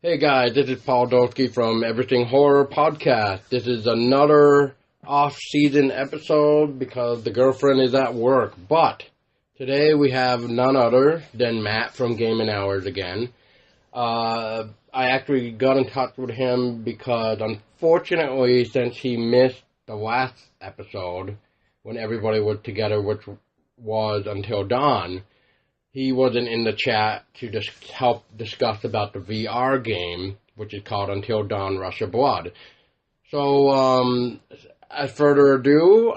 Hey guys, this is Paul Dolsky from Everything Horror Podcast. This is another off-season episode because the girlfriend is at work. But today we have none other than Matt from Gaming Hours again. I actually got in touch with him because unfortunately, since he missed the last episode when everybody was together, which was Until Dawn, he wasn't in the chat to just help discuss about the VR game, which is called Until Dawn Rush of Blood. So, as further ado,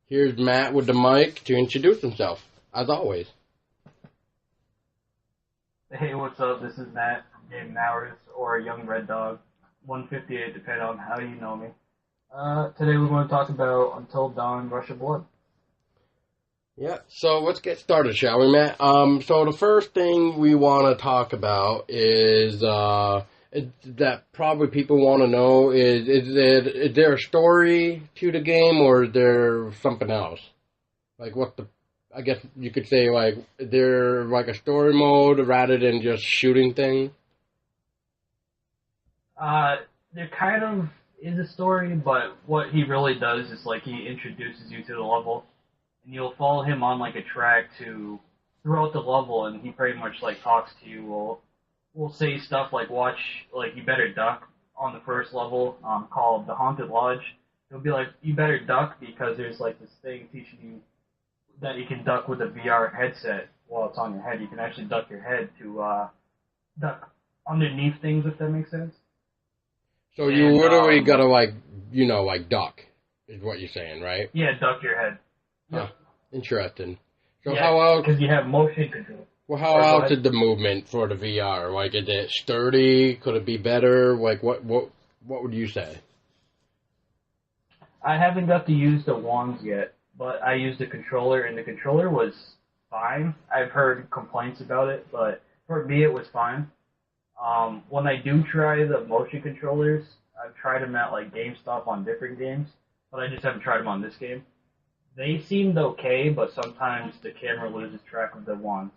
here's Matt with the mic to introduce himself, as always. Hey, what's up? This is Matt from Gaming Hours, or Young Red Dog, 158, depending on how you know me. Today we're going to talk about Until Dawn Rush of Blood. Yeah, so let's get started, shall we, Matt? So the first thing we want to talk about is that probably people want to know is there a story to the game, or is there something else? Like, I guess you could say, like, is there like a story mode rather than just shooting things? There kind of is a story, but what he really does is, like, he introduces you to the level, and you'll follow him on, like, a track throughout the level, and he pretty much, like, talks to you. We'll say stuff like, watch, like, you better duck on the first level, called the Haunted Lodge. He'll be like, you better duck because there's, like, this thing teaching you that you can duck with a VR headset while it's on your head. You can actually duck your head to duck underneath things, if that makes sense. So you literally gotta, like, duck, is what you're saying, right? Yeah, duck your head. Huh. Interesting. So yeah, how else? Because you have motion control. Well, how else is the movement for the VR? Like, is it sturdy? Could it be better? Like, what would you say? I haven't got to use the wands yet, but I used the controller, and the controller was fine. I've heard complaints about it, but for me, it was fine. When I do try the motion controllers, I've tried them at, like, GameStop on different games, but I just haven't tried them on this game. They seemed okay, but sometimes the camera loses track of the wands.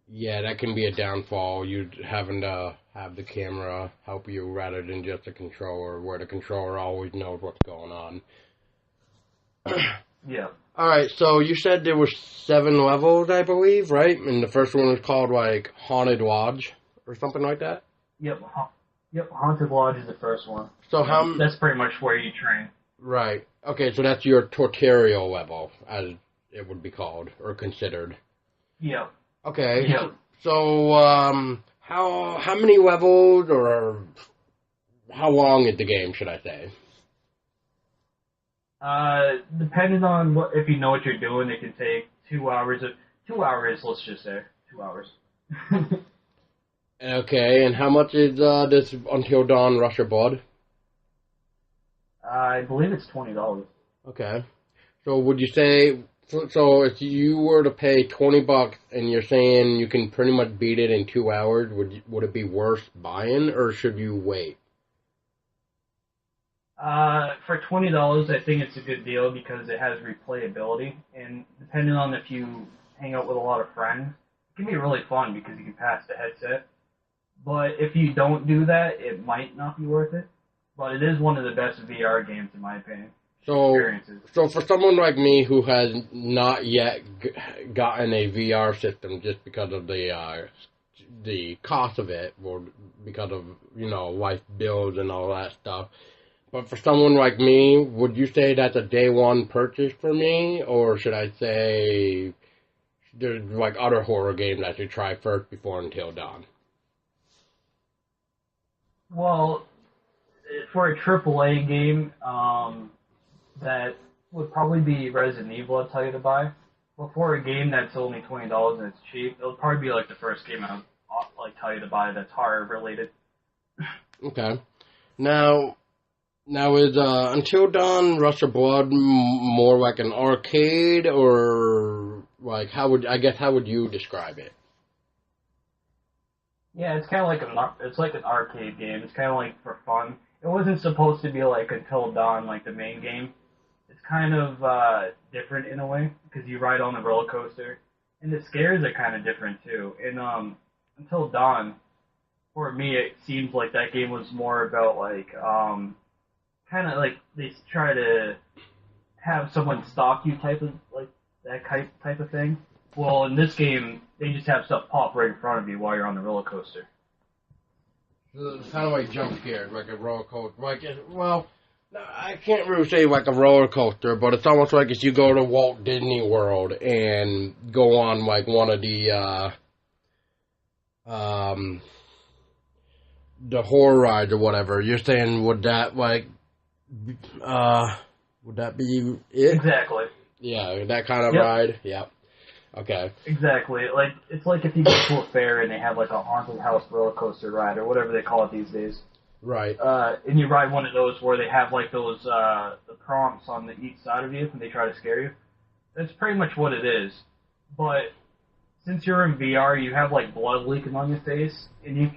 Yeah, that can be a downfall. You having to have the camera help you rather than just a controller, where the controller always knows what's going on. Yeah. All right, so you said there was 7 levels, I believe, right? And the first one was called, like, Haunted Lodge or something like that? Yep. Haunted Lodge is the first one. So that's pretty much where you train. Right. Okay, so that's your tutorial level, as it would be called, or considered. Yeah. Okay. Yeah. So, how many levels, or how long is the game, should I say? Depending on if you know what you're doing, it can take 2 hours. 2 hours, let's just say 2 hours. Okay, and how much is this Until Dawn Rush of Blood? I believe it's $20. Okay. So would you say, so if you were to pay $20 and you're saying you can pretty much beat it in 2 hours, would it be worth buying, or should you wait? For $20, I think it's a good deal because it has replayability, and depending on if you hang out with a lot of friends, it can be really fun because you can pass the headset. But if you don't do that, it might not be worth it. But it is one of the best VR games, in my opinion. So for someone like me who has not yet gotten a VR system just because of the cost of it, or because of, life bills and all that stuff, but for someone like me, would you say that's a day one purchase for me, or should I say there's, like, other horror games I should try first before Until Dawn? Well, for a AAA game, that would probably be Resident Evil, I'd tell you to buy. But for a game that's only $20 and it's cheap, it'll probably be like the first game I'll tell you to buy that's horror related. Okay. Now is Until Dawn Rush of Blood more like an arcade, or like how would you describe it? Yeah, it's kind of like it's like an arcade game. It's kind of like for fun. It wasn't supposed to be like Until Dawn, like the main game. It's kind of different in a way because you ride on the roller coaster, and the scares are kind of different too. In Until Dawn, for me, it seems like that game was more about like kind of like they try to have someone stalk you type of like that type of thing. Well, in this game, they just have stuff pop right in front of you while you're on the roller coaster. So it's kind of like jump scared, like a roller coaster. Like, well, I can't really say like a roller coaster, but it's almost like if you go to Walt Disney World and go on like one of the horror rides or whatever. You're saying would that be it? Exactly. Yeah, that kind of Yep. ride. Yeah. Okay. Exactly. Like it's like if you go to a fair and they have like a haunted house roller coaster ride or whatever they call it these days. Right. And you ride one of those where they have like those the prompts on each side of you and they try to scare you. That's pretty much what it is. But since you're in VR, you have like blood leaking on your face, and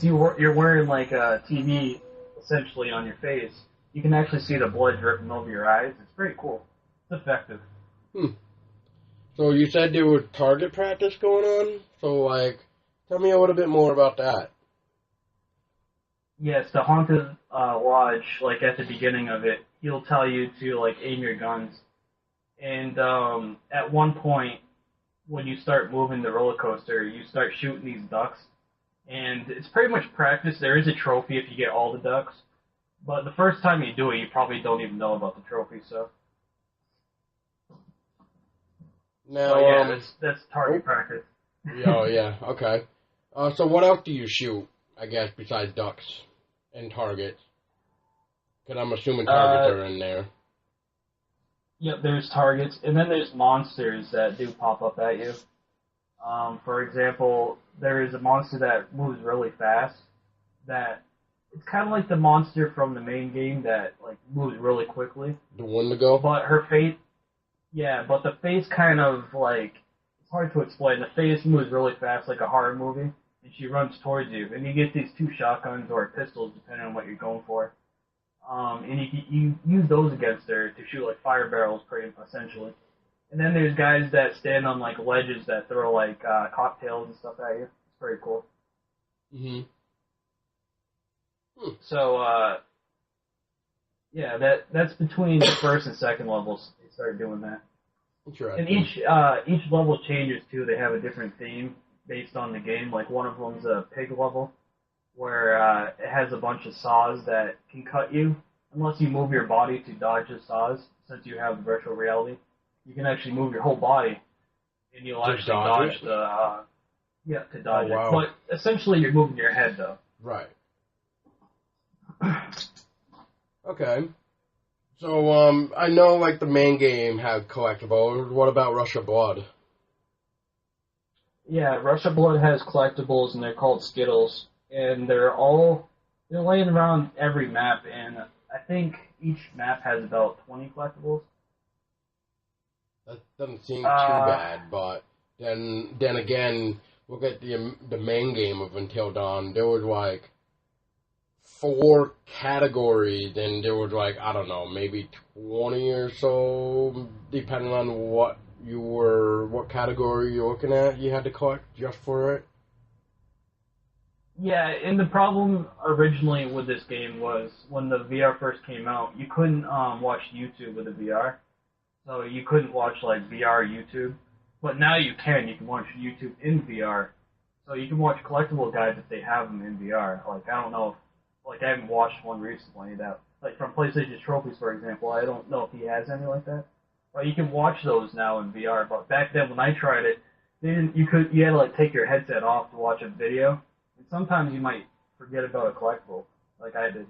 you're wearing like a TV essentially on your face, you can actually see the blood dripping over your eyes. It's pretty cool. It's effective. So you said there was target practice going on. So like, tell me a little bit more about that. Yes, the Haunted Lodge, like at the beginning of it, he'll tell you to like aim your guns. And at one point, when you start moving the roller coaster, you start shooting these ducks. And it's pretty much practice. There is a trophy if you get all the ducks. But the first time you do it, you probably don't even know about the trophy, so. Now, But yeah, that's target practice. Oh, yeah, okay. So what else do you shoot, I guess, besides ducks and targets? Because I'm assuming targets are in there. Yep, there's targets, and then there's monsters that do pop up at you. For example, there is a monster that moves really fast. That it's kind of like the monster from the main game that like moves really quickly. The Wendigo? But her face, yeah, but the face kind of like it's hard to explain. The face moves really fast, like a horror movie, and she runs towards you, and you get these two shotguns or pistols depending on what you're going for. And you use those against her to shoot like fire barrels, pretty essentially. And then there's guys that stand on like ledges that throw like cocktails and stuff at you. It's pretty cool. So yeah, that's between the first and second levels. They started doing that. Interesting. And each level changes too. They have a different theme based on the game. Like one of them's a pig level, where it has a bunch of saws that can cut you unless you move your body to dodge the saws. Since you have virtual reality, you can actually move your whole body, and you'll To actually dodge dodge to dodge Oh, wow. it. But essentially, you're moving your head though. Right. Okay. So, I know, like, the main game had collectibles. What about Rush of Blood? Yeah, Rush of Blood has collectibles, and they're called Skittles, and they're laying around every map, and I think each map has about 20 collectibles. That doesn't seem too bad, but then again, look at the main game of Until Dawn. There was, like, 4 categories, and there was, like, I don't know, maybe 20 or so, depending on what category you're looking at, you had to collect just for it. Yeah, and the problem originally with this game was when the VR first came out, you couldn't watch YouTube with the VR. So you couldn't watch like VR YouTube. But now you can. You can watch YouTube in VR. So you can watch collectible guides if they have them in VR. Like, I don't know if, I haven't watched one recently that, like from PlayStation Trophies, for example. I don't know if he has any like that. But you can watch those now in VR. But back then when I tried it, you had to like take your headset off to watch a video. And sometimes you might forget about a collectible, like I did.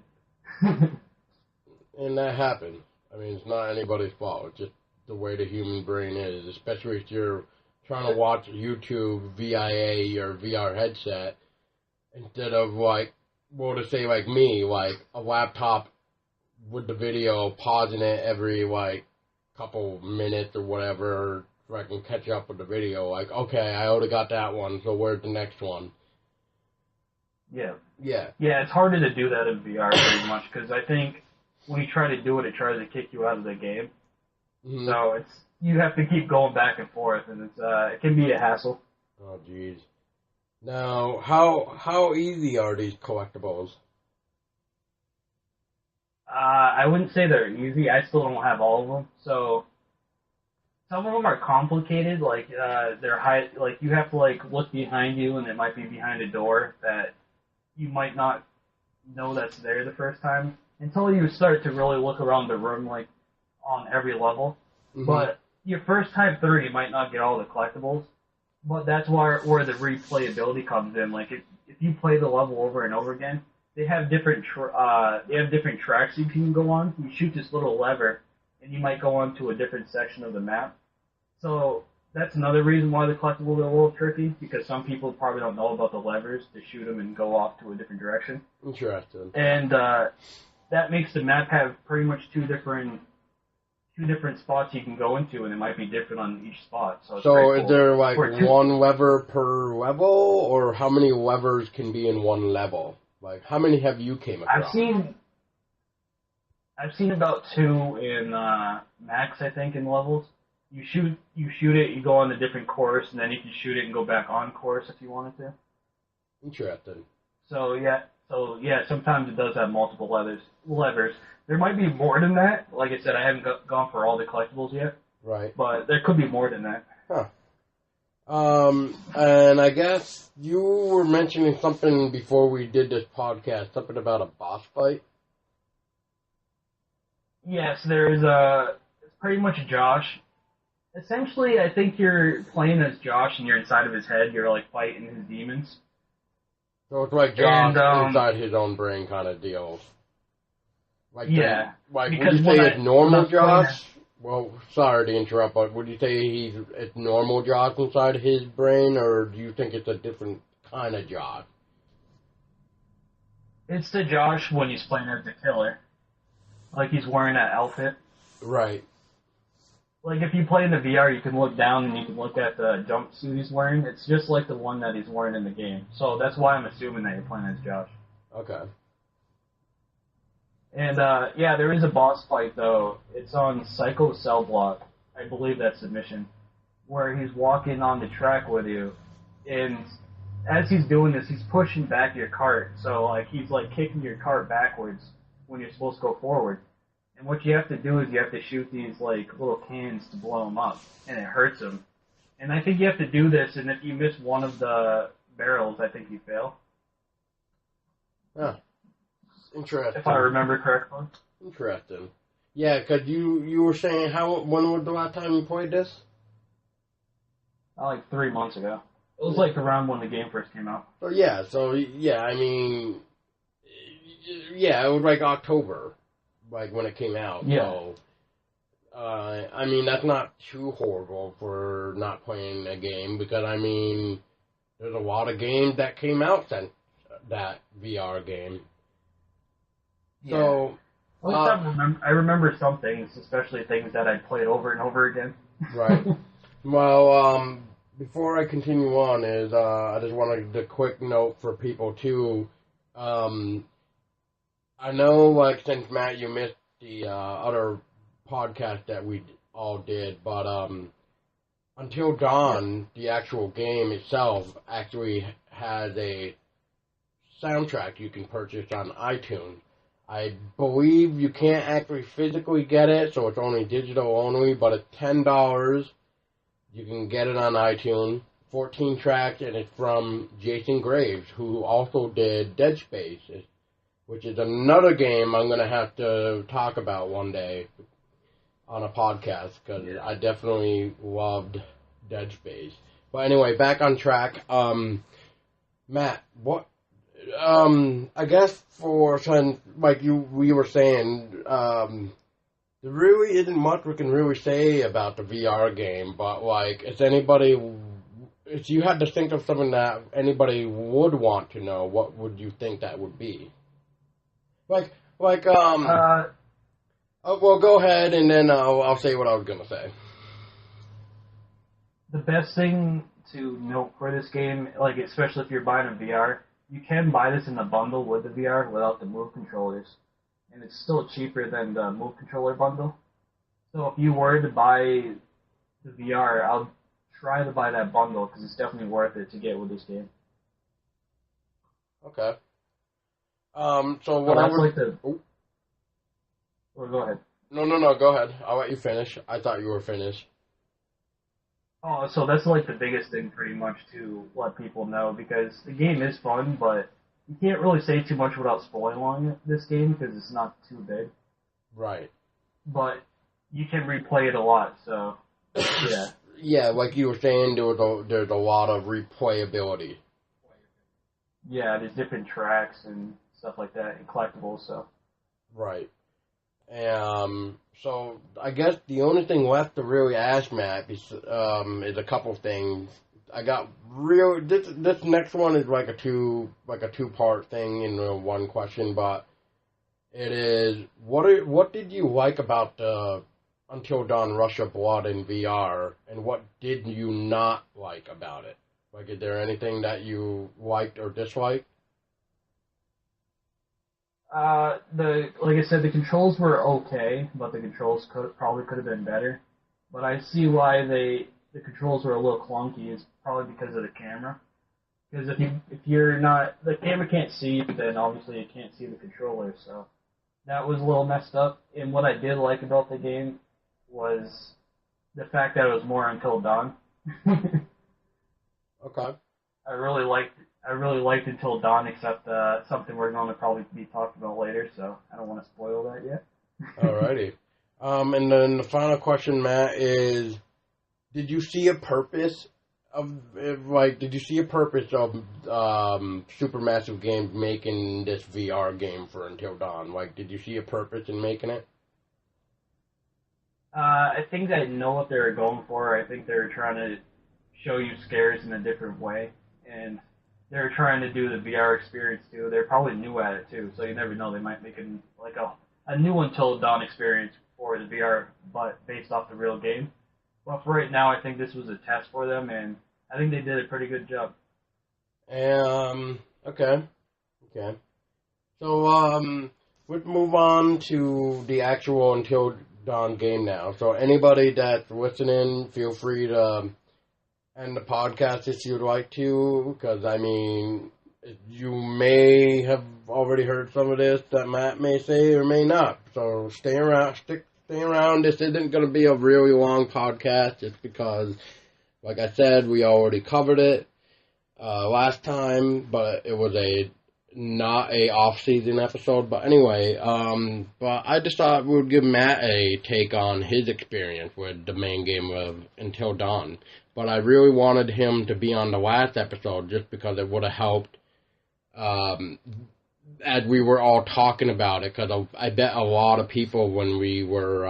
And that happens. I mean, it's not anybody's fault. It's just the way the human brain is, especially if you're trying to watch YouTube VIA or VR headset instead of like, well, to say like me, like a laptop with the video, pausing it every like couple minutes or whatever so I can catch up with the video. Like, okay, I already got that one, so where's the next one? Yeah. Yeah. Yeah, it's harder to do that in VR pretty much because I think when you try to do it, it tries to kick you out of the game. Mm-hmm. So you have to keep going back and forth, and it can be a hassle. Oh, jeez. Now, how easy are these collectibles? I wouldn't say they're easy. I still don't have all of them. So some of them are complicated. Like they're high. Like you have to like look behind you, and it might be behind a door that you might not know that's there the first time until you start to really look around the room, like on every level. Mm-hmm. But your first time through, you might not get all the collectibles. But that's where the replayability comes in. Like if you play the level over and over again, they have different tracks you can go on. You shoot this little lever, and you might go on to a different section of the map. So that's another reason why the collectibles are a little tricky, because some people probably don't know about the levers to shoot them and go off to a different direction. Interesting. And that makes the map have pretty much two different spots you can go into, and it might be different on each spot. So, is there like one lever per level, or how many levers can be in one level? Like, how many have you came across? I've seen about 2 in max, I think, in levels. You shoot it, you go on a different course, and then you can shoot it and go back on course if you wanted to. Interesting. So yeah, sometimes it does have multiple levers. There might be more than that. Like I said, I haven't gone for all the collectibles yet. Right. But there could be more than that. Huh. And I guess you were mentioning something before we did this podcast, something about a boss fight. Yes, it's pretty much Josh. Essentially, I think you're playing as Josh and you're inside of his head. You're like fighting his demons. So it's like Josh inside his own brain kind of deal. Like yeah. Would you say it's normal Josh? Well, sorry to interrupt, but would you say it's normal Josh inside his brain, or do you think it's a different kind of Josh? It's the Josh when he's playing as the killer. Like he's wearing that outfit. Right. Like if you play in the VR, you can look down and you can look at the jumpsuit he's wearing. It's just like the one that he's wearing in the game. So that's why I'm assuming that you're playing as Josh. Okay. And yeah, there is a boss fight though. It's on Psycho Cell Block. I believe that's the mission, where he's walking on the track with you, and as he's doing this, he's pushing back your cart. So like he's like kicking your cart backwards when you're supposed to go forward. And what you have to do is you have to shoot these like little cans to blow them up, and it hurts them. And I think you have to do this, and if you miss one of the barrels, I think you fail. Huh. Interesting. If I remember correctly. Interesting. Yeah, because you were saying when was the last time you played this? Like 3 months ago. It was like around when the game first came out. So yeah, I mean, yeah, it was like October, like when it came out. Yeah. So, I mean, that's not too horrible for not playing a game, because I mean, there's a lot of games that came out since that VR game. Yeah. So, I remember some things, especially things that I played over and over again. Right. Well, before I continue on, I just wanted a quick note for people too. I know, like, since Matt, you missed the other podcast that we all did, but Until Dawn, the actual game itself, actually has a soundtrack you can purchase on iTunes. I believe you can't actually physically get it, so it's only digital only, but it's $10. You can get it on iTunes. 14 tracks, and it's from Jason Graves, who also did Dead Space, which is another game I'm going to have to talk about one day on a podcast, because I definitely loved Dead Space. But anyway, back on track. Matt, what... I guess like we were saying, there really isn't much we can really say about the VR game, but like, if you had to think of something that anybody would want to know, what would you think that would be? Well, go ahead, and then I'll say what I was gonna say. The best thing to note for this game, like especially if you're buying a VR, you can buy this in the bundle with the VR without the Move controllers, and it's still cheaper than the Move controller bundle. So if you were to buy the VR, I'll try to buy that bundle, because it's definitely worth it to get with this game. Okay. So So what I that's would... like the. Oh, Well, go ahead. no, go ahead. I'll let you finish. I thought you were finished. Oh, so that's like the biggest thing, pretty much, to let people know, because the game is fun, but you can't really say too much without spoiling this game because it's not too big. Right. But you can replay it a lot, so yeah. Yeah, like you were saying, there's a lot of replayability. Yeah, there's different tracks and stuff like that, and collectibles, so. Right. So I guess the only thing left to really ask Matt is a couple things. I got real. This next one is like a two-part thing in one question, but it is what did you like about Until Dawn Rush of Blood in VR, and what did you not like about it? Like, is there anything that you liked or disliked? Like I said, the controls were okay, but the controls could have been better. But I see why the controls were a little clunky. Is probably because of the camera. Because if you're not, the camera can't see, then obviously you can't see the controller. So that was a little messed up. And what I did like about the game was the fact that it was more Until Dawn. Okay. I really liked Until Dawn, except something we're going to probably be talking about later, so I don't want to spoil that yet. Alrighty. And then the final question, Matt, is: did you see a purpose did you see a purpose of Supermassive Games making this VR game for Until Dawn? Like, did you see a purpose in making it? I think I know what they were going for. I think they were trying to show you scares in a different way, and they're trying to do the VR experience too. They're probably new at it too, so you never know. They might make a new Until Dawn experience for the VR, but based off the real game. But for right now, I think this was a test for them, and I think they did a pretty good job. Okay. So, let's move on to the actual Until Dawn game now. So, anybody that's listening, feel free to end the podcast if you'd like to, because, I mean, you may have already heard some of this that Matt may say or may not. So, stay around. This isn't going to be a really long podcast just because, like I said, we already covered it last time, but it was not a off-season episode. But anyway, but I just thought we would give Matt a take on his experience with the main game of Until Dawn. But I really wanted him to be on the last episode just because it would have helped as we were all talking about it, because I bet a lot of people when we were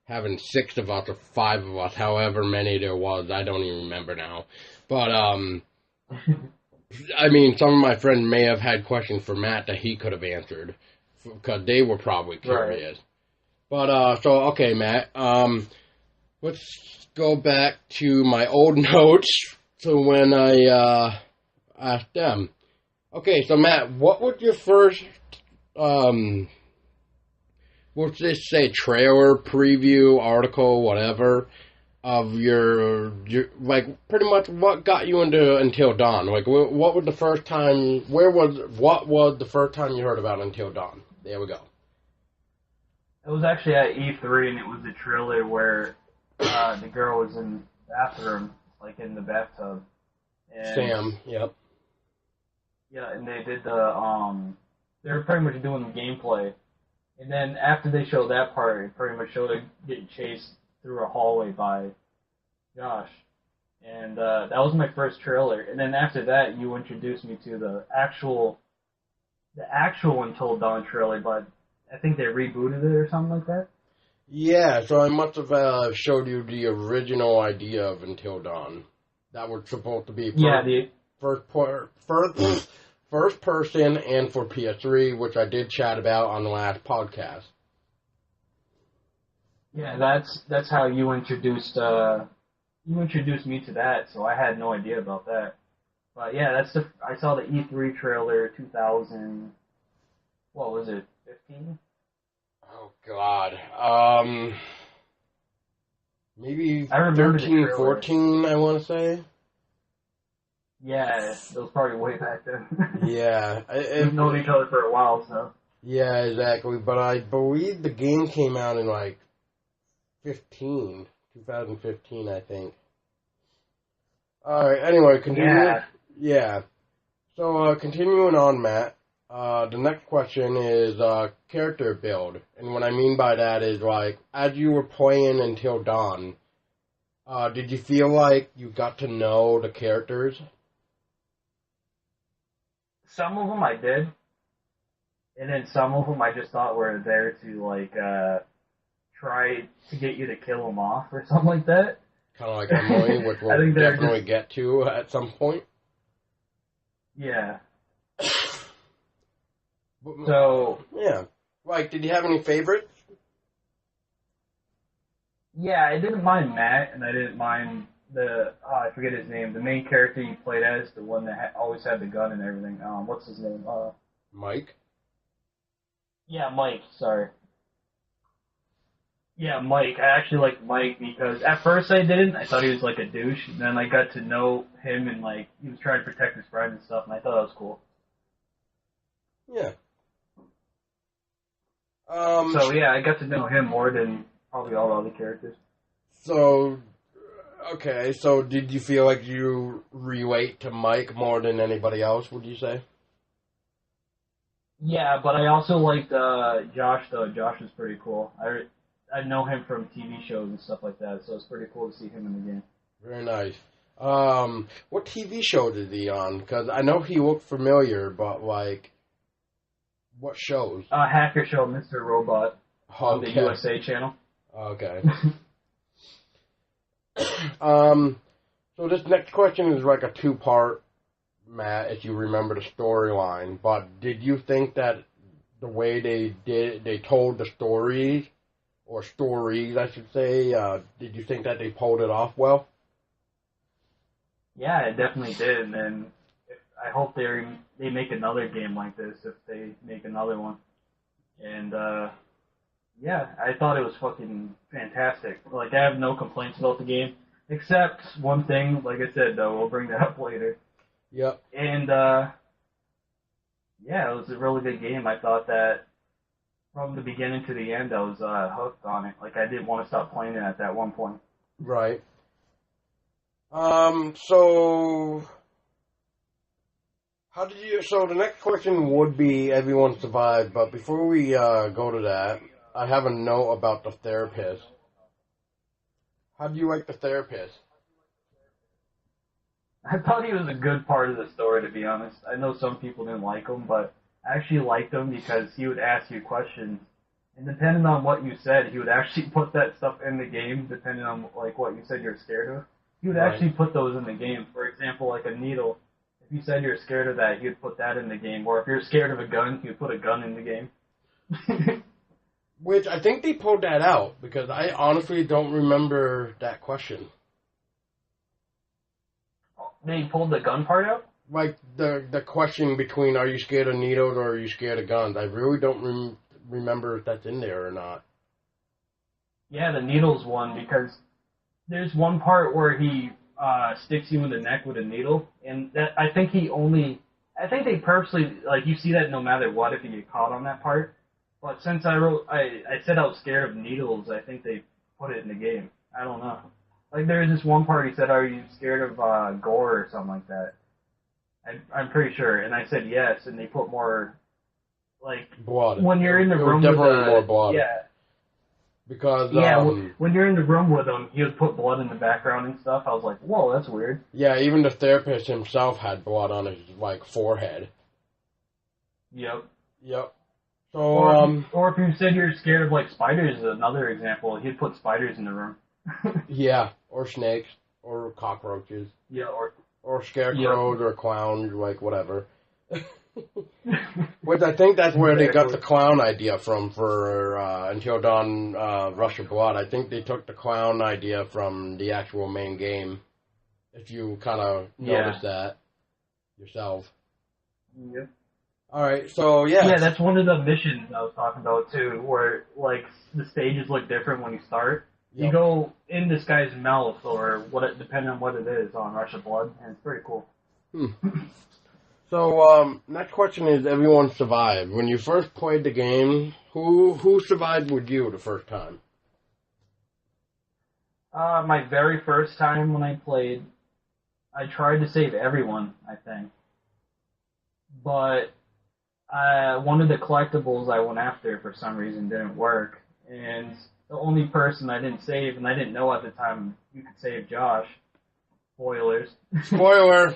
having 6 of us or 5 of us, however many there was, I don't even remember now. But, I mean, some of my friends may have had questions for Matt that he could have answered, because they were probably curious. Right. But, so, okay, Matt, let's go back to my old notes to when I asked them. Okay, so Matt, what would your first, let's just say trailer, preview, article, whatever, of your like, pretty much what got you into Until Dawn? Like, what was the first time, what was the first time you heard about Until Dawn? There we go. It was actually at E3, and it was a trailer where the girl was in the bathroom, like in the bathtub. And Sam, yep. Yeah, and they did they were pretty much doing the gameplay. And then after they showed that part, it pretty much showed her getting chased through a hallway by Josh. And that was my first trailer. And then after that, you introduced me to the actual Until Dawn trailer, but I think they rebooted it or something like that. Yeah, so I must have showed you the original idea of Until Dawn. That was supposed to be first person and for PS3, which I did chat about on the last podcast. Yeah, that's how you introduced me to that, so I had no idea about that. But yeah, I saw the E3 trailer 2000. What was it? 15? Oh God. Maybe 13, 14. I want to say. Yeah, it was probably way back then. Yeah. We've known each other for a while, so. Yeah, exactly. But I believe the game came out in like 2015, I think. Alright, anyway, continue. Yeah. So, continuing on, Matt, the next question is character build. And what I mean by that is, like, as you were playing Until Dawn, did you feel like you got to know the characters? Some of them I did, and then some of them I just thought were there to, like, try to get you to kill them off or something like that. Kind of like Emily, which we'll definitely get to at some point. Yeah. So... Yeah. Like, did you have any favorites? Yeah, I didn't mind Matt, and I didn't mind I forget his name, the main character you played as, the one that always had the gun and everything. What's his name? Mike? Yeah, Mike, sorry. Yeah, Mike. I actually liked Mike because at first I didn't. I thought he was like a douche, and then I got to know him and like he was trying to protect his friend and stuff, and I thought that was cool. Yeah. So yeah, I got to know him more than probably all the other characters. So, okay, so did you feel like you relate to Mike more than anybody else, would you say? Yeah, but I also liked Josh, though. Josh was pretty cool. I know him from TV shows and stuff like that, so it's pretty cool to see him in the game. Very nice. What TV show did he on? Because I know he looked familiar, but, like, what shows? Hacker Show, Mr. Robot, on the USA channel. Okay. So this next question is like a two-part, Matt, if you remember the storyline. But did you think that the way they told the stories, or stories, I should say, did you think that they pulled it off well? Yeah, it definitely did. And then I hope they make another game like this if they make another one. And yeah, I thought it was fucking fantastic. Like, I have no complaints about the game, except one thing, like I said, though, we'll bring that up later. Yep. And, yeah, it was a really good game. I thought that from the beginning to the end, I was hooked on it. Like, I didn't want to stop playing it at that one point. Right. So... So the next question would be Everyone Survived, but before we go to that, I have a note about the therapist. How do you like the therapist? I thought he was a good part of the story, to be honest. I know some people didn't like him, but I actually liked him because he would ask you questions, and depending on what you said, he would actually put that stuff in the game, depending on like what you said you're scared of. He would actually put those in the game. For example, like a needle. If you said you're scared of that, he'd put that in the game. Or if you're scared of a gun, he'd put a gun in the game. Which, I think they pulled that out, because I honestly don't remember that question. They pulled the gun part out? Like, the question between are you scared of needles or are you scared of guns, I really don't remember if that's in there or not. Yeah, the needles one, because there's one part where he sticks you in the neck with a needle, and that I think they purposely, like, you see that no matter what if you get caught on that part. But since I said I was scared of needles, I think they put it in the game. I don't know. Like, there's this one part he said, are you scared of gore or something like that? I'm pretty sure. And I said yes, and they put more, like... blood. When you're in the room with more blood. Yeah. Because, when you're in the room with him, he would put blood in the background and stuff. I was like, whoa, that's weird. Yeah, even the therapist himself had blood on his, like, forehead. Yep. So, or if you said you're scared of, like, spiders is another example, he'd put spiders in the room. Yeah, or snakes, or cockroaches. Yeah, or scarecrows, or clowns, like, whatever. Which I think that's where they got the clown idea from for Until Dawn Rush of Blood. I think they took the clown idea from the actual main game, if you kind of notice that yourself. Yep. Alright, so yeah. Yeah, that's one of the missions I was talking about too, where like the stages look different when you start. Yep. You go in this guy's mouth or depending on what it is on Rush of Blood, and it's pretty cool. Hmm. So, next question is: everyone survived. When you first played the game, who survived with you the first time? My very first time when I played, I tried to save everyone, I think. But one of the collectibles I went after for some reason didn't work. And the only person I didn't save, and I didn't know at the time you could save Josh. Spoilers. Spoiler.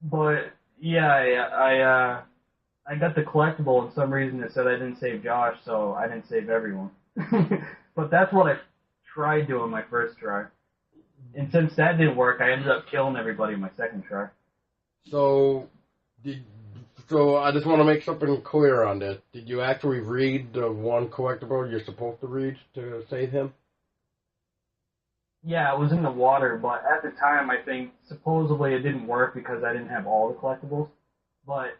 But yeah, I got the collectible, and some reason it said I didn't save Josh, so I didn't save everyone. But that's what I tried doing my first try. And since that didn't work, I ended up killing everybody my second try. So, so I just want to make something clear on this. Did you actually read the one collectible you're supposed to read to save him? Yeah, it was in the water, but at the time, I think supposedly it didn't work because I didn't have all the collectibles. But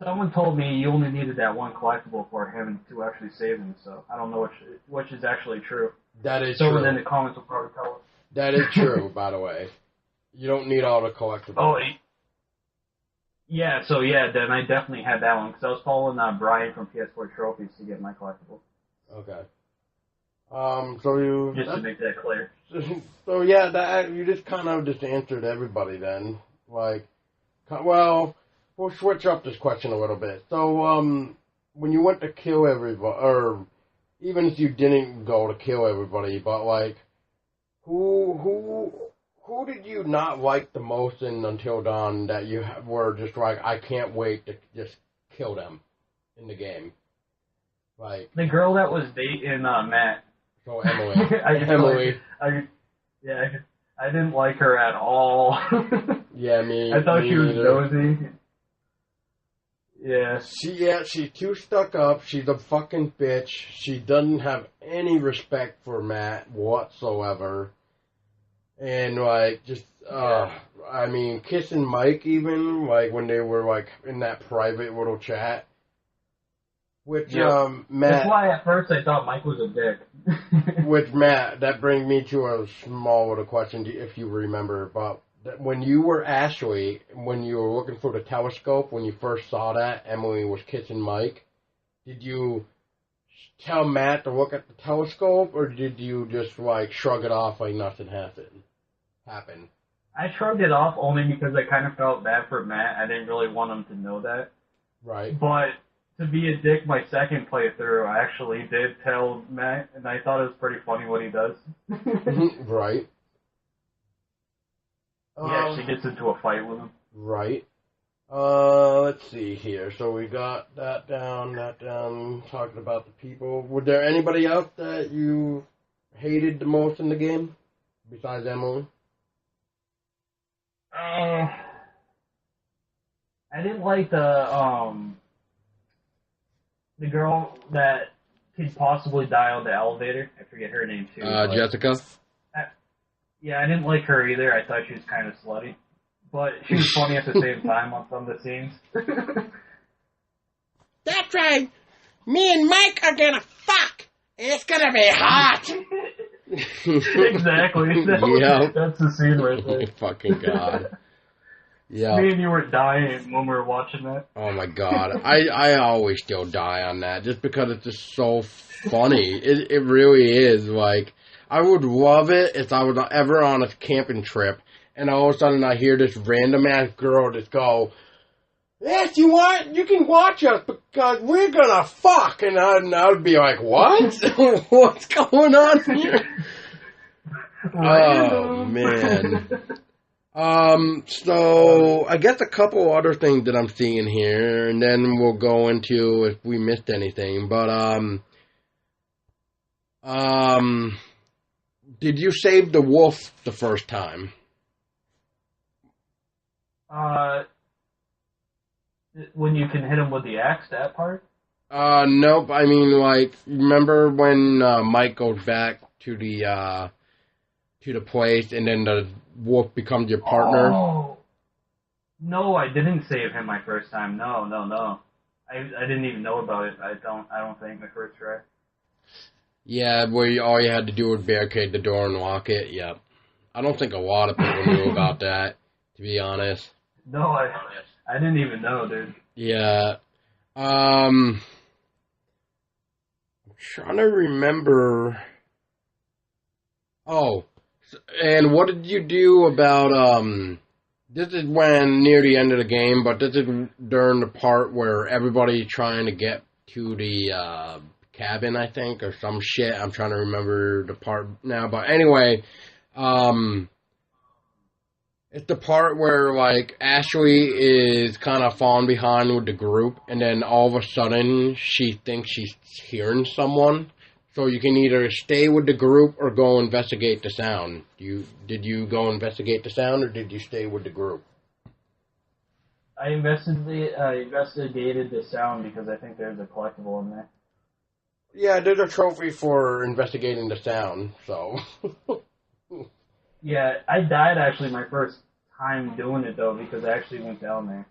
someone told me you only needed that one collectible for him to actually save him, so I don't know which is actually true. That is Someone true. in the comments will probably tell us. That is true, by the way. You don't need all the collectibles. Oh, yeah, so yeah, then I definitely had that one, because I was following Brian from PS4 Trophies to get my collectible. Okay. So you... Just to make that clear. So yeah, that you just kind of just answered everybody then. Like, well, we'll switch up this question a little bit. So, when you went to kill everybody, or even if you didn't go to kill everybody, but like, who did you not like the most in Until Dawn that you were just like, I can't wait to just kill them in the game? Like the girl that was dating Matt. So Emily. Emily. I didn't like her at all. Yeah, me. I thought me she was neither. nosy. Yeah. She's too stuck up. She's a fucking bitch. She doesn't have any respect for Matt whatsoever. And like, just, I mean, kissing Mike even, like when they were like in that private little chat. Which, Matt. That's why at first I thought Mike was a dick. Which, Matt, that brings me to a small little question, if you remember. But when you were Ashley, when you were looking for the telescope, when you first saw that Emily was kissing Mike, did you tell Matt to look at the telescope, or did you just, like, shrug it off like nothing happened? I shrugged it off only because I kind of felt bad for Matt. I didn't really want him to know that. Right. But to be a dick, my second playthrough, I actually did tell Matt, and I thought it was pretty funny what he does. Right. He actually gets into a fight with him. Right. Let's see here. So we got that down, talking about the people. Was there anybody else that you hated the most in the game, besides Emily? I didn't like the girl that could possibly die on the elevator. I forget her name too. Jessica? Yeah, I didn't like her either. I thought she was kind of slutty. But she was funny at the same time on some of the scenes. That's right. Me and Mike are gonna fuck. It's gonna be hot. Exactly. That's the scene right there. Oh, fucking God. Yeah. Me and you were dying when we were watching that. Oh my God. I always still die on that just because it's just so funny. It really is. Like, I would love it if I was ever on a camping trip and all of a sudden I hear this random ass girl just go, yes, you can watch us because we're gonna fuck. And I'd be like, what? What's going on here? Oh, man. So I guess a couple other things that I'm seeing here, and then we'll go into if we missed anything. But, did you save the wolf the first time? When you can hit him with the axe, that part? Nope. I mean, like, remember when Mike goes back to the place, and then the wolf becomes your partner? Oh. No, I didn't save him my first time. No. I didn't even know about it. I don't think my first try. Yeah, where all you had to do was barricade the door and lock it. Yep. I don't think a lot of people knew about that, to be honest. No, I didn't even know, dude. Yeah. I'm trying to remember. Oh, and what did you do about, this is when near the end of the game, but this is during the part where everybody's trying to get to the, cabin, I think, or some shit. I'm trying to remember the part now, but anyway, it's the part where, like, Ashley is kind of falling behind with the group, and then all of a sudden, she thinks she's hearing someone. So you can either stay with the group or go investigate the sound. Did you go investigate the sound, or did you stay with the group? I investigated the sound because I think there's a collectible in there. Yeah, there's a trophy for investigating the sound, so... Yeah, I died actually my first time doing it though because I actually went down there.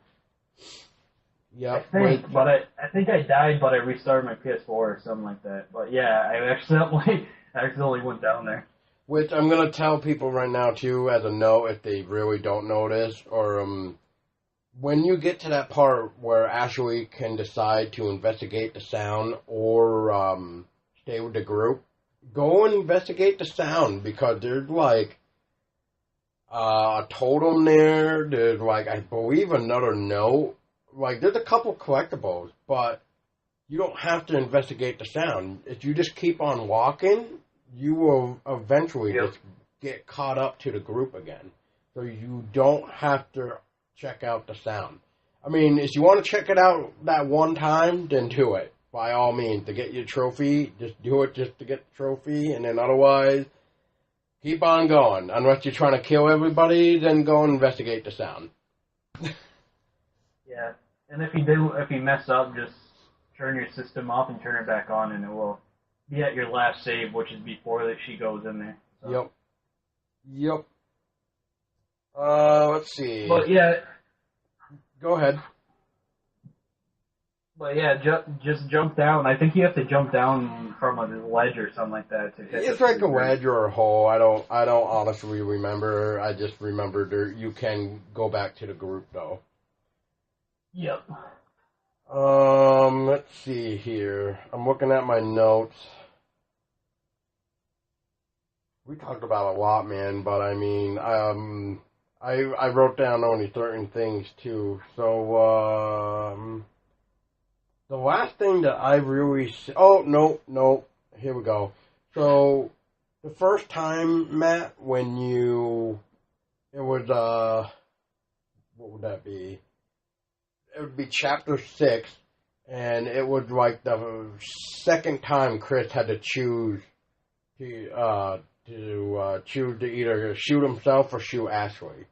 Yep. I think I died, but I restarted my PS4 or something like that. But yeah, I accidentally went down there. Which I'm gonna tell people right now too, as a note, if they really don't know this, or when you get to that part where Ashley can decide to investigate the sound or stay with the group, go and investigate the sound because there's like a totem there. There's like, I believe, another note. Like, there's a couple collectibles, but you don't have to investigate the sound. If you just keep on walking, you will eventually just get caught up to the group again. So you don't have to check out the sound. I mean, if you want to check it out that one time, then do it. By all means, to get your trophy, just do it just to get the trophy, and then otherwise, keep on going. Unless you're trying to kill everybody, then go and investigate the sound. Yeah, and if you mess up, just turn your system off and turn it back on, and it will be at your last save, which is before that she goes in there. So. Yep. Let's see. But yeah. Go ahead. But yeah, just jump down. I think you have to jump down from a ledge or something like that to hit. It's like a wedge or a hole. I don't honestly remember. I just remember you can go back to the group though. Yep. Let's see here. I'm looking at my notes. We talked about a lot, man, but I mean, I wrote down only certain things too. So, the last thing that I really... Oh, no. Here we go. So, the first time, Matt, when you... It was, what would that be? It would be chapter 6, and it was like the second time Chris had to choose to choose to either shoot himself or shoot Ashley.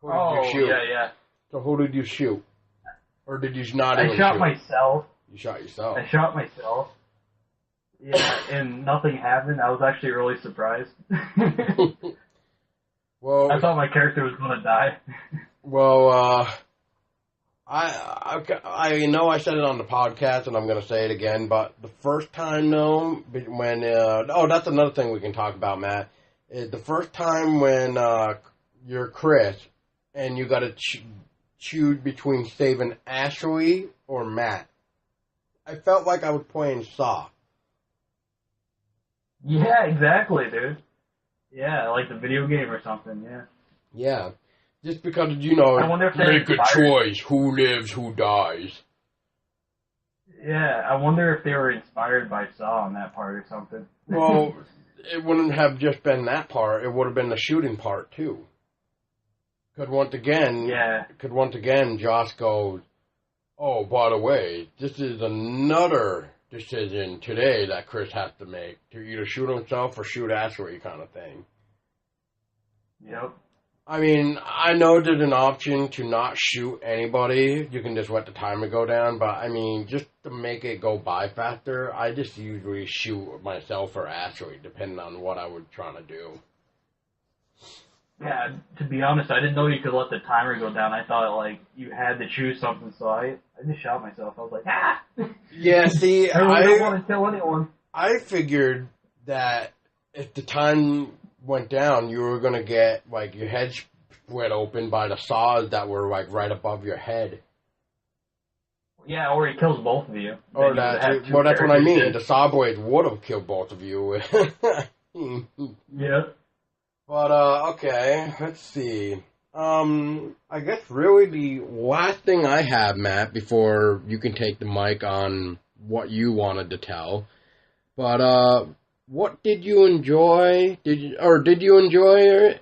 Who did you shoot? Yeah. So who did you shoot? Or did you not even shoot? I shot myself. You shot yourself. I shot myself. Yeah, and nothing happened. I was actually really surprised. Well, I thought my character was going to die. Well, I know I said it on the podcast, and I'm going to say it again, but the first time, though, when, that's another thing we can talk about, Matt, is the first time when you're Chris, and you got to choose between saving Ashley or Matt. I felt like I was playing Saw. Yeah, exactly, dude. Yeah, like the video game or something, yeah. Yeah. Just because, I wonder if make a choice. Who lives, who dies. Yeah, I wonder if they were inspired by Saw on that part or something. Well, it wouldn't have just been that part. It would have been the shooting part, too. Could once again, Josh goes, oh, by the way, this is another decision today that Chris has to make, to either shoot himself or shoot Ashley kind of thing. Yep. I mean, I know there's an option to not shoot anybody. You can just let the timer go down, but I mean, just to make it go by faster, I just usually shoot myself or Ashley, depending on what I was trying to do. Yeah, to be honest, I didn't know you could let the timer go down. I thought, like, you had to choose something, so I just shot myself. I was like, ah! Yeah, see, I really don't want to kill anyone. I figured that if the time went down, you were gonna get like your head split open by the saws that were like right above your head. Yeah, or he kills both of you. Or that. Well, that's what I mean. The saw blades would have killed both of you. Yeah. But okay, let's see. I guess really the last thing I have, Matt, before you can take the mic on what you wanted to tell. But what did you enjoy? Did you enjoy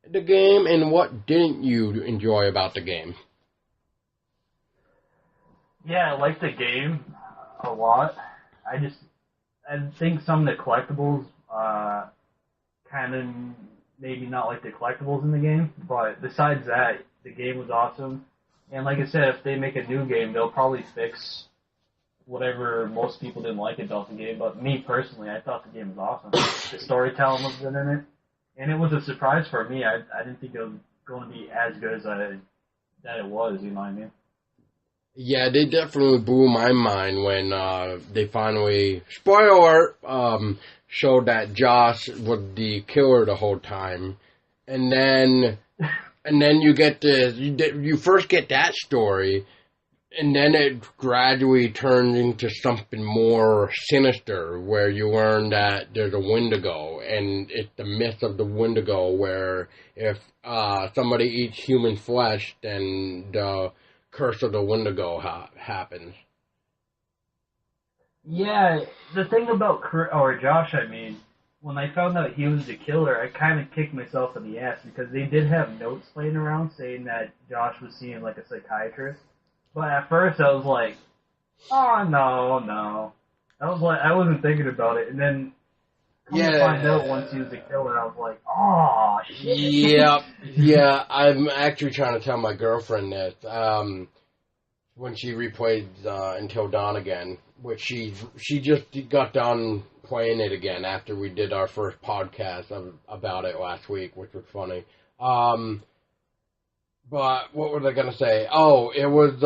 the game, and what didn't you enjoy about the game? Yeah, I like the game a lot. I think some of the collectibles kind of maybe not like the collectibles in the game, but besides that, the game was awesome. And like I said, if they make a new game, they'll probably fix whatever most people didn't like about the game. But me personally, I thought the game was awesome. The storytelling was good in it, and it was a surprise for me. I didn't think it was going to be as good as that it was. You know what I mean? Yeah, they definitely blew my mind when they finally, spoiler alert, showed that Josh was the killer the whole time, and then you get you first get that story, and then it gradually turns into something more sinister, where you learn that there's a Wendigo, and it's the myth of the Wendigo, where if somebody eats human flesh, then the curse of the Wendigo happens. Yeah, the thing about Josh, I mean, when I found out he was the killer, I kind of kicked myself in the ass because they did have notes laying around saying that Josh was seeing like a psychiatrist. But at first I was like, oh no. I wasn't thinking about it, and then to find out once he was the killer, I was like, oh shit. Yeah, I'm actually trying to tell my girlfriend that when she replayed Until Dawn again, which she just got done playing it again after we did our first podcast about it last week, which was funny. But what was I gonna say? Oh, it was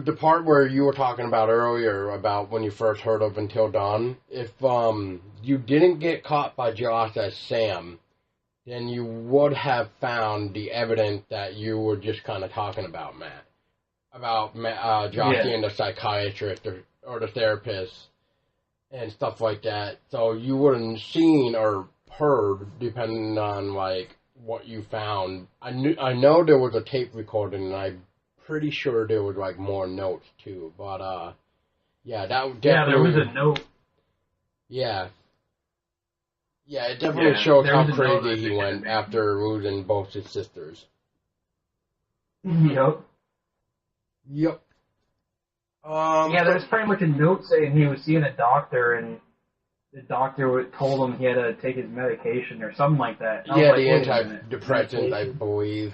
the part where you were talking about earlier about when you first heard of Until Dawn. If you didn't get caught by Josh as Sam, then you would have found the evidence that you were just kind of talking about, Matt. About Josh being the psychiatrist or the therapist and stuff like that. So you wouldn't seen or heard, depending on like what you found. I know there was a tape recording, and I'm pretty sure there was like more notes too. But yeah, that definitely. Yeah, there was a note. Yeah. Yeah, it definitely shows how crazy he went after losing both his sisters. Yep. Yeah, there's pretty much a note saying he was seeing a doctor, and the doctor told him he had to take his medication or something like that. Yeah, the antidepressant, I believe.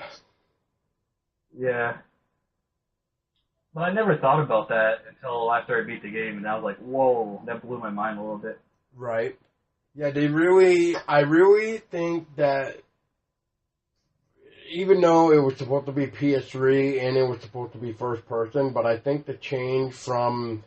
Yeah. But I never thought about that until after I beat the game, and I was like, whoa, that blew my mind a little bit. Right. Yeah, I really think that even though it was supposed to be PS3 and it was supposed to be first person, but I think the change from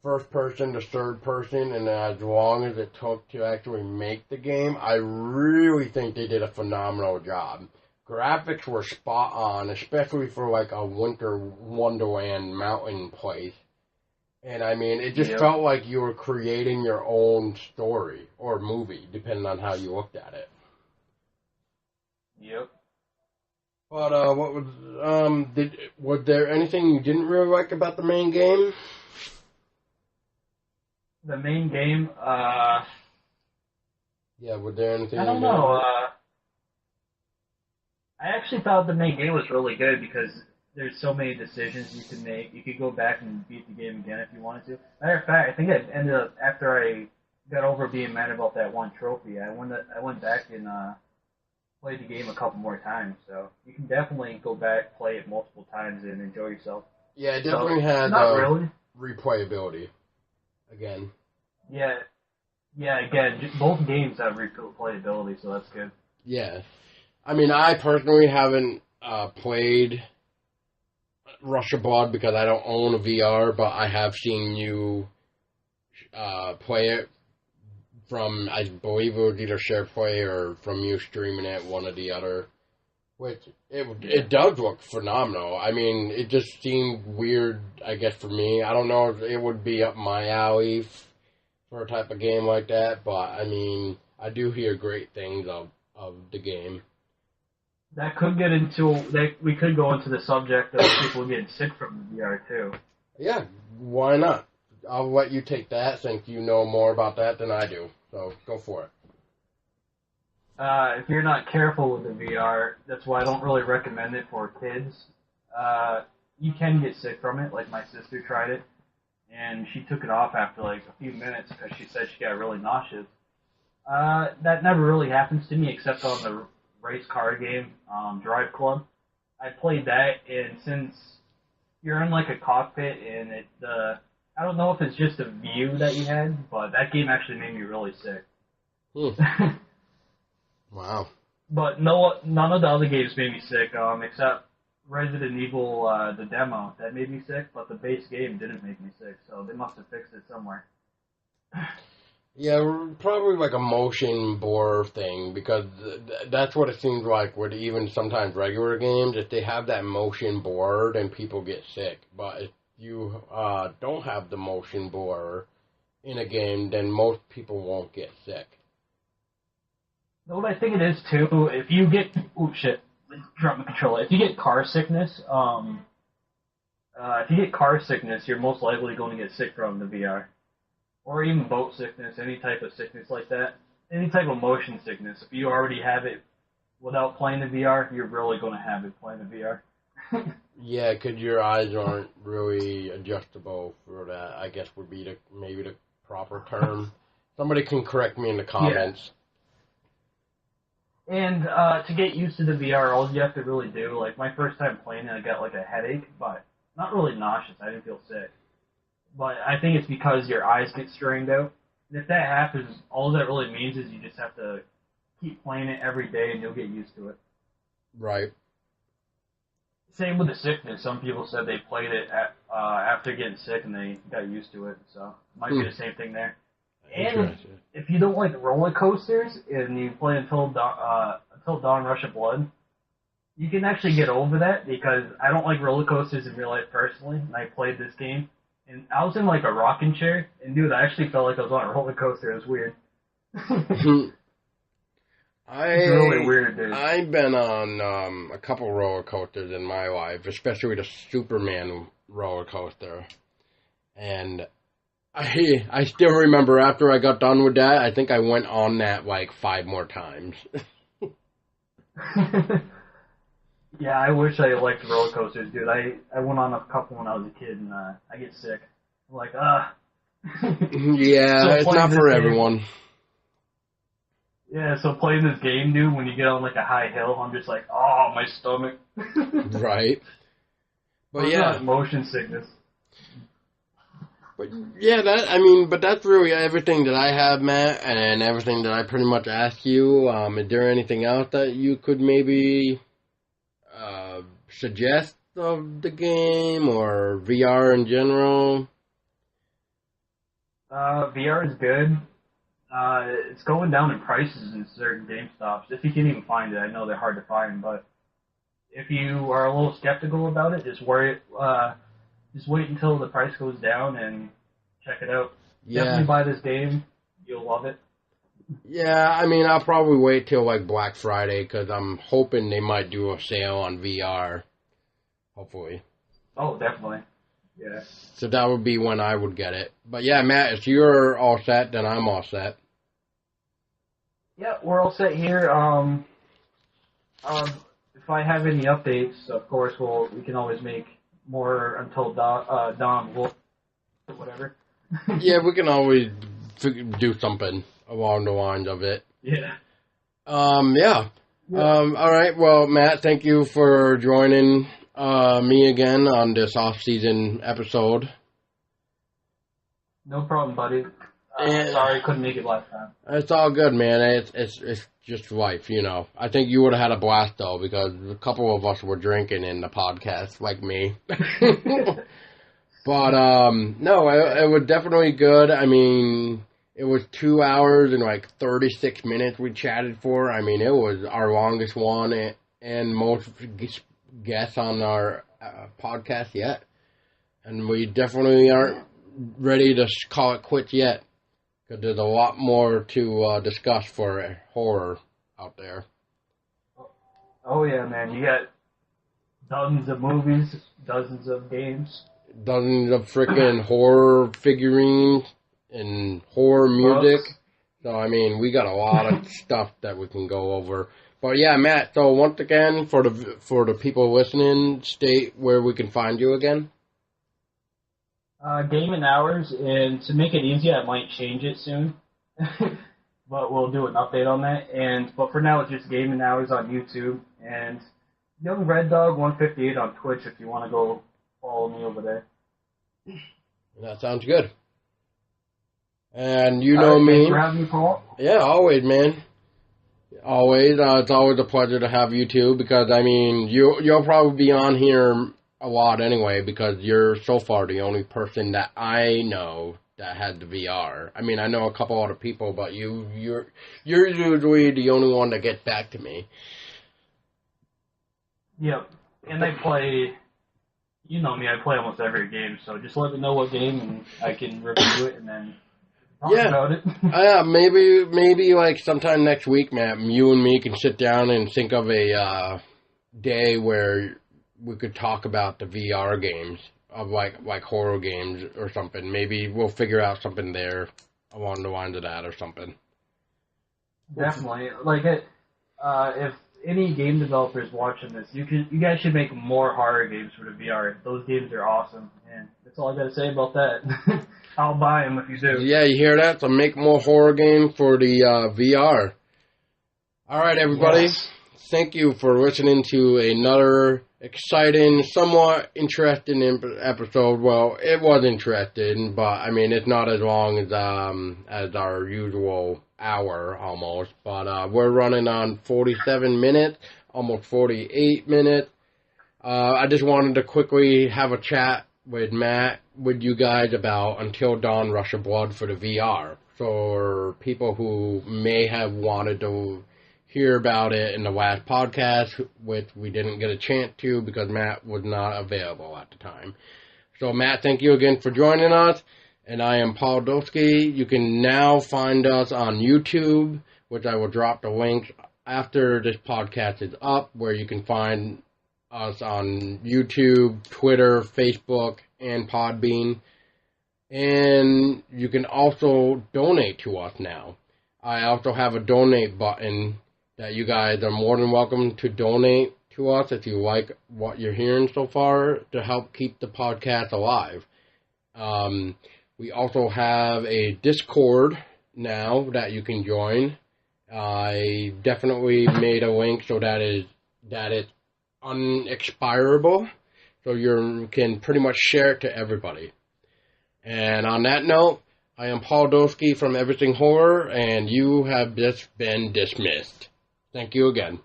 first person to third person, and as long as it took to actually make the game, I really think they did a phenomenal job. Graphics were spot on, especially for like a winter wonderland mountain place. And I mean, it just felt like you were creating your own story or movie, depending on how you looked at it. Yep. But what was there anything you didn't really like about the main game? The main game, yeah, was there anything? I don't know. I actually thought the main game was really good because there's so many decisions you can make. You could go back and beat the game again if you wanted to. Matter of fact, I think I ended up, after I got over being mad about that one trophy, I went back and played the game a couple more times. So you can definitely go back, play it multiple times, and enjoy yourself. Yeah, it definitely has replayability. Again. Yeah, again, both games have replayability, so that's good. Yeah. I mean, I personally haven't played Rush of Blood because I don't own a VR, but I have seen you play it from, I believe it was either SharePlay or from you streaming it, one or the other. Which, it does look phenomenal. I mean, it just seemed weird, I guess, for me. I don't know if it would be up my alley for a type of game like that, but, I mean, I do hear great things of the game. That could get into, we could go into the subject of people getting sick from the VR, too. Yeah, why not? I'll let you take that since you know more about that than I do. So go for it. If you're not careful with the VR, that's why I don't really recommend it for kids. You can get sick from it. Like my sister tried it, and she took it off after like a few minutes because she said she got really nauseous. That never really happens to me except on the race car game, Drive Club. I played that, and since you're in like a cockpit and I don't know if it's just a view that you had, but that game actually made me really sick. Wow. But none of the other games made me sick, except Resident Evil, the demo. That made me sick, but the base game didn't make me sick, so they must have fixed it somewhere. Yeah, probably like a motion blur thing, because that's what it seems like with even sometimes regular games. If they have that motion blur, then people get sick. But if you don't have the motion blur in a game, then most people won't get sick. What I think it is, too, if you get... Oh, shit. Drop my controller. If you get car sickness, you're most likely going to get sick from the VR. Or even boat sickness, any type of sickness like that. Any type of motion sickness. If you already have it without playing the VR, you're really going to have it playing the VR. Yeah, because your eyes aren't really adjustable for that, I guess would be maybe the proper term. Somebody can correct me in the comments. Yeah. And to get used to the VR, all you have to really do, like my first time playing it, I got like a headache, but not really nauseous. I didn't feel sick. But I think it's because your eyes get strained out. And if that happens, all that really means is you just have to keep playing it every day and you'll get used to it. Right. Same with the sickness. Some people said they played it after getting sick and they got used to it. So it might be the same thing there. And if you don't like roller coasters and you play until Dawn Rush of Blood, you can actually get over that because I don't like roller coasters in real life personally, and I played this game. And I was in like a rocking chair, and dude, I actually felt like I was on a roller coaster. It was weird. It's really weird, dude. I've been on a couple roller coasters in my life, especially the Superman roller coaster. And I still remember after I got done with that, I think I went on that like 5 more times. Yeah, I wish I liked roller coasters, dude. I went on a couple when I was a kid, and I get sick. I'm like, Yeah, so it's not for everyone. Yeah, so playing this game, dude, when you get on like a high hill, I'm just like, oh, my stomach. Right. But yeah, motion sickness. But yeah, but that's really everything that I have, Matt, and everything that I pretty much asked you. Is there anything else that you could maybe suggest of the game or VR in general? VR is good. It's going down in prices in certain GameStops. If you can even find it, I know they're hard to find, but if you are a little skeptical about it, just wait until the price goes down and check it out. Yeah. Definitely buy this game. You'll love it. Yeah, I mean, I'll probably wait till like Black Friday because I'm hoping they might do a sale on VR. Hopefully. Oh, definitely. Yeah. So that would be when I would get it. But yeah, Matt, if you're all set, then I'm all set. Yeah, we're all set here. If I have any updates, of course, we can always make more until Dawn will, whatever. Yeah, we can always do something along the lines of it. Yeah. Yeah. All right. Well, Matt, thank you for joining me again on this off-season episode. No problem, buddy. Sorry I couldn't make it last time. It's all good, man. It's just life, you know. I think you would have had a blast, though, because a couple of us were drinking in the podcast, like me. But, no, it was definitely good. I mean, It was 2 hours and like 36 minutes we chatted for. I mean, it was our longest one and most guests on our podcast yet. And we definitely aren't ready to call it quits yet. Because there's a lot more to discuss for horror out there. Oh yeah, man. You got dozens of movies, dozens of games. Dozens of freaking horror figurines and horror music. Books. So, I mean, we got a lot of stuff that we can go over. But yeah, Matt, so once again, for the people listening, state where we can find you again. Game and Hours, and to make it easy, I might change it soon. But we'll do an update on that. But for now, it's just Game and Hours on YouTube. And Young Red Dog 158 on Twitch if you want to go follow me over there. That sounds good. And you know me. Thanks for having me, Paul. Yeah, always, man. Always. It's always a pleasure to have you too, because, I mean, you'll probably be on here a lot anyway, because you're so far the only person that I know that had the VR. I mean, I know a couple other people, but you're usually the only one that gets back to me. Yep. And I play, you know me, I play almost every game, so just let me know what game and I can review it and then talk about it. Yeah, maybe like sometime next week, Matt, you and me can sit down and think of a day where we could talk about the VR games of like horror games or something. Maybe we'll figure out something there along the lines of that or something. Definitely. Like if any game developers watching this, you guys should make more horror games for the VR. Those games are awesome, and that's all I gotta say about that. I'll buy them if you do. Yeah, you hear that? So make more horror games for the VR. All right, everybody. Yes. Thank you for listening to another exciting, somewhat interesting episode. Well, it was interesting, but I mean, it's not as long as our usual hour almost. But we're running on 47 minutes, almost 48 minutes. I just wanted to quickly have a chat with Matt, with you guys about Until Dawn Rush of Blood for the VR. For people who may have wanted to hear about it in the last podcast, which we didn't get a chance to because Matt was not available at the time. So Matt, thank you again for joining us. And I am Paul Dolsky. You can now find us on YouTube, which I will drop the link after this podcast is up, where you can find us on YouTube, Twitter, Facebook, and Podbean. And you can also donate to us now. I also have a donate button that you guys are more than welcome to donate to us if you like what you're hearing so far to help keep the podcast alive. We also have a Discord now that you can join. I definitely made a link so that it's unexpirable, so you can pretty much share it to everybody. And on that note, I am Paul Dolsky from Everything Horror, and you have just been dismissed. Thank you again.